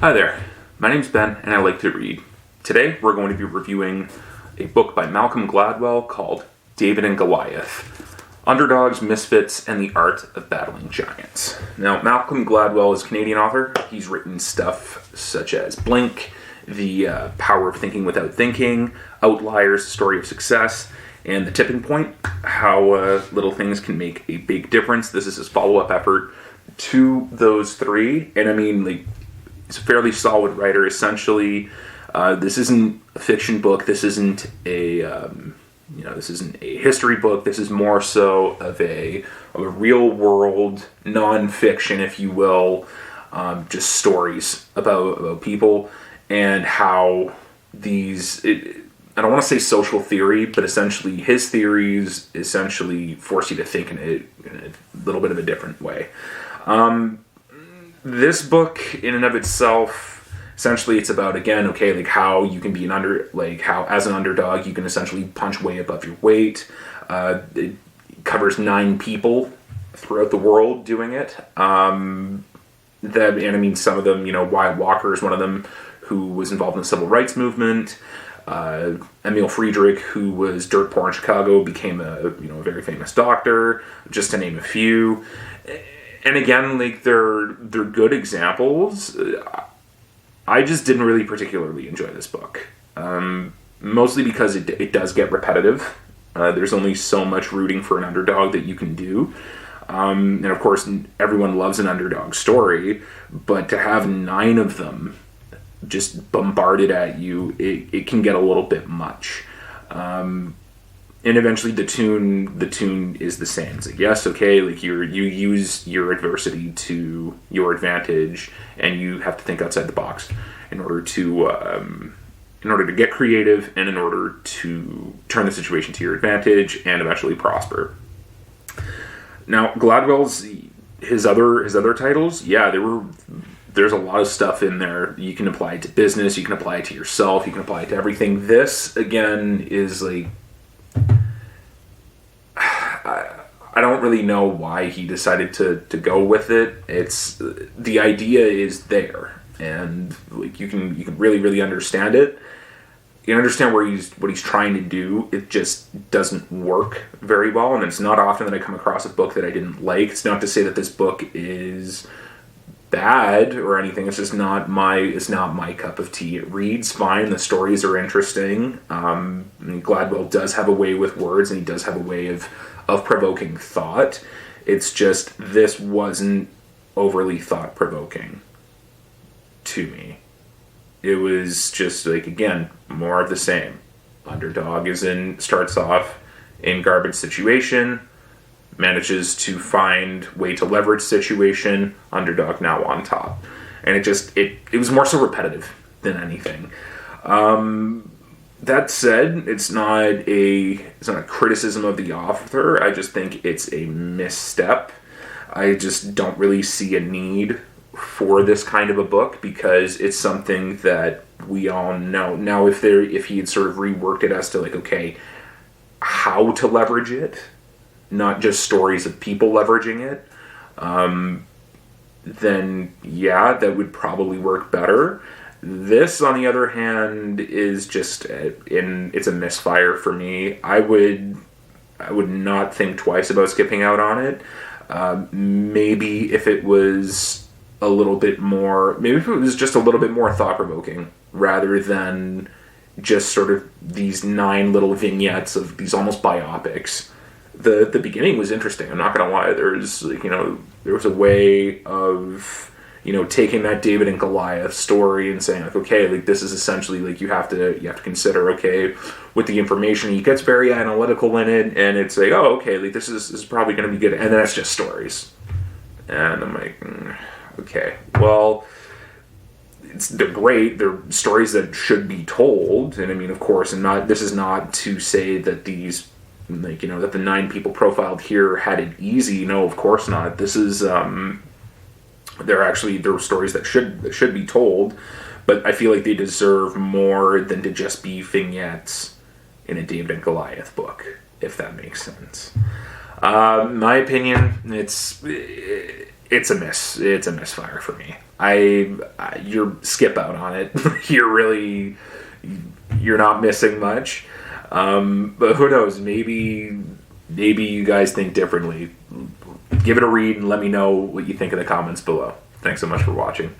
Hi there, my name's Ben and I like to read. Today we're going to be reviewing a book by Malcolm Gladwell called David and Goliath, Underdogs, Misfits, and the Art of Battling Giants. Now, Malcolm Gladwell is a Canadian author. He's written stuff such as Blink, The Power of Thinking Without Thinking, Outliers, The Story of Success, and The Tipping Point, How Little Things Can Make a Big Difference. This is his follow-up effort to those three, and I mean, he's a fairly solid writer. Essentially, this isn't a fiction book. This isn't a history book. This is more so of a real world non-fiction, if you will, just stories about people and how these. I don't want to say social theory, but essentially his theories essentially force you to think in a little bit of a different way. This book, in and of itself, essentially it's about, again, how you can be how as an underdog you can essentially punch way above your weight. It covers 9 people throughout the world doing it. Some of them, Wyatt Walker is one of them, who was involved in the civil rights movement. Emil Friedrich, who was dirt poor in Chicago, became a very famous doctor, just to name a few. And again, they're good examples. I just didn't really particularly enjoy this book, mostly because it does get repetitive. There's only so much rooting for an underdog that you can do, and of course, everyone loves an underdog story. But to have 9 of them just bombarded at you, it can get a little bit much. And eventually the tune is the same. It's you use your adversity to your advantage, and you have to think outside the box in order to get creative and in order to turn the situation to your advantage and eventually prosper. Now, Gladwell's his other titles, there's a lot of stuff in there. You can apply it to business, you can apply it to yourself, you can apply it to everything. This, again, is I don't really know why he decided to go with it. It's the idea is there, and you can really understand it. You can understand what he's trying to do. It just doesn't work very well, and it's not often that I come across a book that I didn't like. It's not to say that this book is bad or anything. It's just not my cup of tea. It reads fine. The stories are interesting. Gladwell does have a way with words, and he does have a way of provoking thought. It's just this wasn't overly thought provoking to me. It was just again, more of the same. Underdog starts off in garbage situation, manages to find way to leverage situation, underdog now on top. And it was more so repetitive than anything. That said, it's not a criticism of the author. I just think it's a misstep. I just don't really see a need for this kind of a book because it's something that we all know. Now, if he had sort of reworked it as to how to leverage it, not just stories of people leveraging it, then that would probably work better. This, on the other hand, is just it's a misfire for me. I would not think twice about skipping out on it. Maybe if it was a little bit more, just a little bit more thought-provoking, rather than just sort of these 9 little vignettes of these almost biopics. The beginning was interesting. I'm not gonna lie. There was a way of taking that David and Goliath story and saying this is essentially you have to consider with the information, he gets very analytical in it, and it's this is probably going to be good, and then it's just stories, and I'm well, they're great. They're stories that should be told, and I mean, of course, this is not to say that these that the 9 people profiled here had it easy. No, of course not. This is they're stories that should be told, but I feel like they deserve more than to just be vignettes in a David and Goliath book, if that makes sense. My opinion, it's a misfire for me. you're skip out on it. You're not missing much. But who knows? Maybe you guys think differently. Give it a read and let me know what you think in the comments below. Thanks so much for watching.